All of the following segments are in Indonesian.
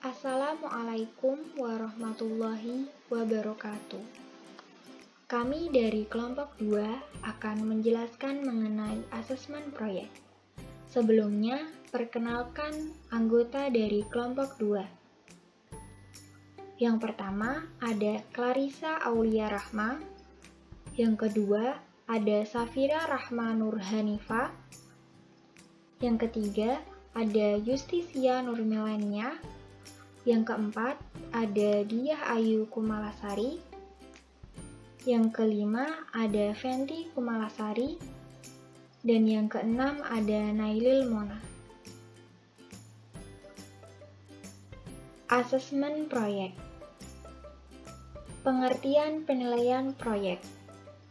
Assalamualaikum warahmatullahi wabarakatuh. Kami dari kelompok 2 akan menjelaskan mengenai asesmen proyek. Sebelumnya, perkenalkan anggota dari kelompok 2. Yang pertama ada Clarissa Aulia Rahma. Yang kedua ada Safira Rahma Nur Hanifa. Yang ketiga ada Justisia Nurmilenia. Yang keempat, ada Diah Ayu Kumalasari. Yang kelima, ada Fenty Kumalasari. Dan yang keenam, ada Nailil Mona. Asesmen proyek. Pengertian penilaian proyek.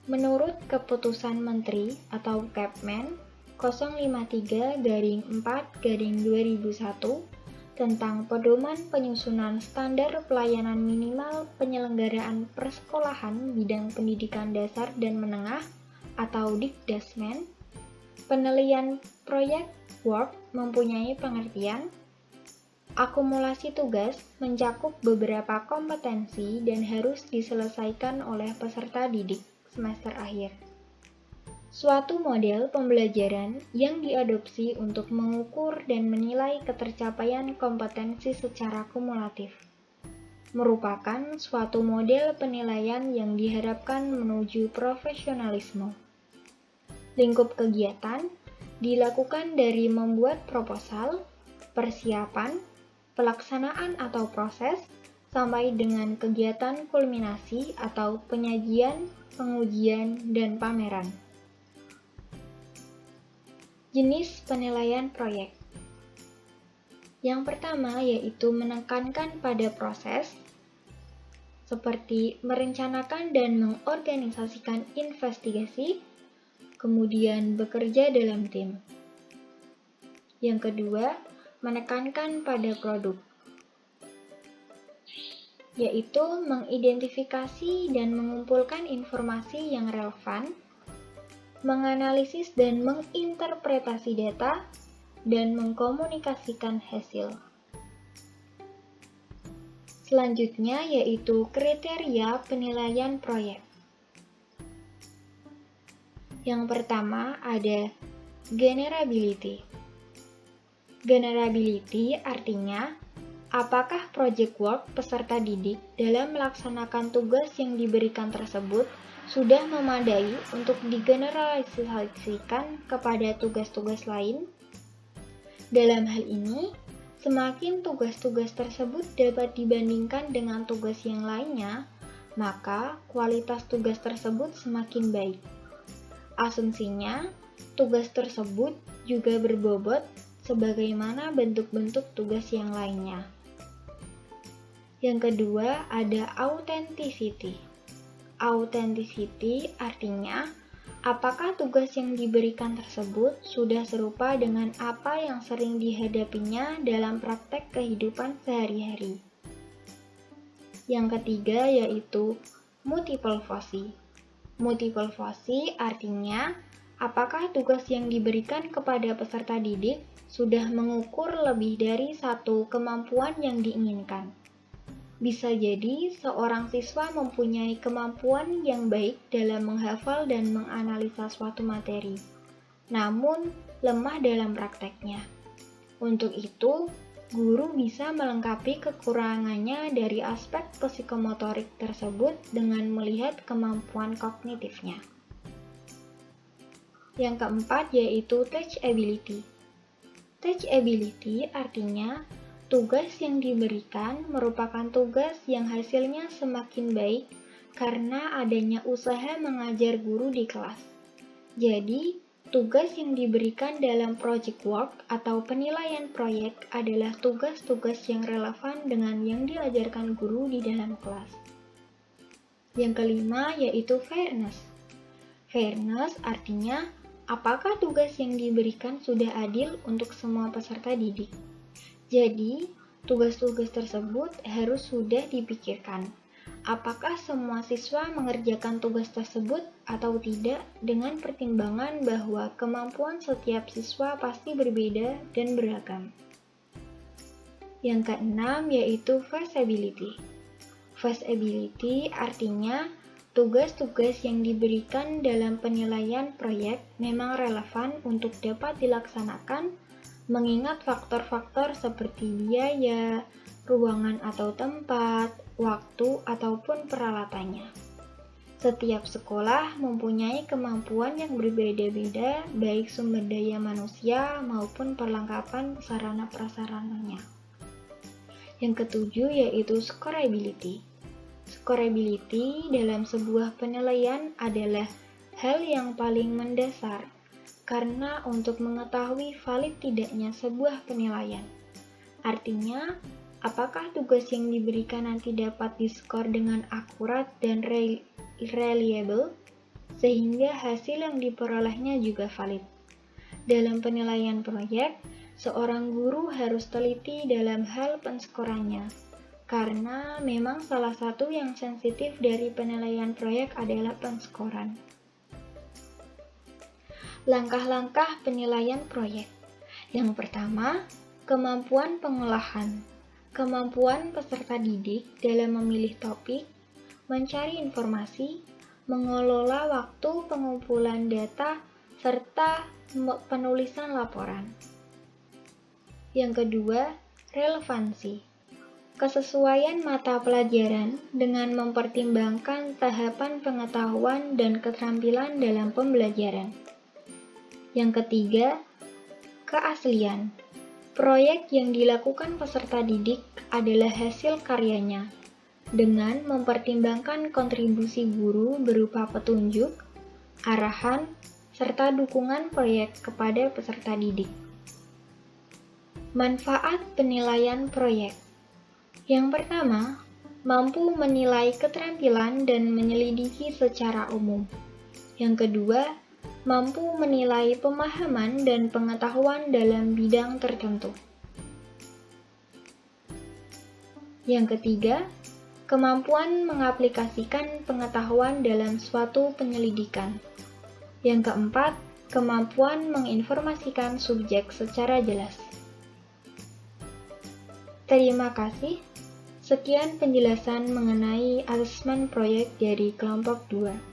Menurut Keputusan Menteri atau Kepmen 053/4/2001 tentang pedoman penyusunan standar pelayanan minimal penyelenggaraan persekolahan bidang pendidikan dasar dan menengah atau Dikdasmen, penilaian proyek work mempunyai pengertian akumulasi tugas mencakup beberapa kompetensi dan harus diselesaikan oleh peserta didik semester akhir. Suatu model pembelajaran yang diadopsi untuk mengukur dan menilai ketercapaian kompetensi secara kumulatif. Merupakan suatu model penilaian yang diharapkan menuju profesionalisme. Lingkup kegiatan dilakukan dari membuat proposal, persiapan, pelaksanaan atau proses, sampai dengan kegiatan kulminasi atau penyajian, pengujian, dan pameran. Jenis penilaian proyek. Yang pertama yaitu menekankan pada proses, seperti merencanakan dan mengorganisasikan investigasi, kemudian bekerja dalam tim. Yang kedua, menekankan pada produk, yaitu mengidentifikasi dan mengumpulkan informasi yang relevan, menganalisis dan menginterpretasi data, dan mengkomunikasikan hasil. Selanjutnya yaitu kriteria penilaian proyek. Yang pertama ada generability. Generability artinya apakah project work peserta didik dalam melaksanakan tugas yang diberikan tersebut sudah memadai untuk digeneralisasikan kepada tugas-tugas lain? Dalam hal ini, semakin tugas-tugas tersebut dapat dibandingkan dengan tugas yang lainnya, maka kualitas tugas tersebut semakin baik. Asumsinya, tugas tersebut juga berbobot sebagaimana bentuk-bentuk tugas yang lainnya. Yang kedua, ada authenticity. Authenticity artinya, apakah tugas yang diberikan tersebut sudah serupa dengan apa yang sering dihadapinya dalam praktek kehidupan sehari-hari. Yang ketiga yaitu multiple-foci. Multiple-foci artinya, apakah tugas yang diberikan kepada peserta didik sudah mengukur lebih dari satu kemampuan yang diinginkan. Bisa jadi seorang siswa mempunyai kemampuan yang baik dalam menghafal dan menganalisa suatu materi, namun lemah dalam prakteknya. Untuk itu, guru bisa melengkapi kekurangannya dari aspek psikomotorik tersebut dengan melihat kemampuan kognitifnya. Yang keempat yaitu teachability. Teachability artinya tugas yang diberikan merupakan tugas yang hasilnya semakin baik karena adanya usaha mengajar guru di kelas. Jadi, tugas yang diberikan dalam project work atau penilaian proyek adalah tugas-tugas yang relevan dengan yang diajarkan guru di dalam kelas. Yang kelima yaitu fairness. Fairness artinya apakah tugas yang diberikan sudah adil untuk semua peserta didik. Jadi, tugas-tugas tersebut harus sudah dipikirkan. Apakah semua siswa mengerjakan tugas tersebut atau tidak dengan pertimbangan bahwa kemampuan setiap siswa pasti berbeda dan beragam. Yang keenam yaitu feasibility. Feasibility artinya tugas-tugas yang diberikan dalam penilaian proyek memang relevan untuk dapat dilaksanakan mengingat faktor-faktor seperti biaya, ruangan atau tempat, waktu, ataupun peralatannya. Setiap sekolah mempunyai kemampuan yang berbeda-beda, baik sumber daya manusia maupun perlengkapan sarana-prasarananya. Yang ketujuh yaitu scorability. Scorability dalam sebuah penilaian adalah hal yang paling mendasar, karena untuk mengetahui valid tidaknya sebuah penilaian. Artinya, apakah tugas yang diberikan nanti dapat diskor dengan akurat dan reliable, sehingga hasil yang diperolehnya juga valid. Dalam penilaian proyek, seorang guru harus teliti dalam hal penskorannya, karena memang salah satu yang sensitif dari penilaian proyek adalah penskoran. Langkah-langkah penilaian proyek. Yang pertama, kemampuan pengolahan. Kemampuan peserta didik dalam memilih topik, mencari informasi, mengelola waktu pengumpulan data, serta penulisan laporan. Yang kedua, relevansi. Kesesuaian mata pelajaran dengan mempertimbangkan tahapan pengetahuan dan keterampilan dalam pembelajaran. Yang ketiga, keaslian. Proyek yang dilakukan peserta didik adalah hasil karyanya, dengan mempertimbangkan kontribusi guru berupa petunjuk, arahan, serta dukungan proyek kepada peserta didik. Manfaat penilaian proyek. Yang pertama, mampu menilai keterampilan dan menyelidiki secara umum. Yang kedua, mampu menilai pemahaman dan pengetahuan dalam bidang tertentu. Yang ketiga, kemampuan mengaplikasikan pengetahuan dalam suatu penyelidikan. Yang keempat, kemampuan menginformasikan subjek secara jelas. Terima kasih. Sekian penjelasan mengenai asesmen proyek dari kelompok 2.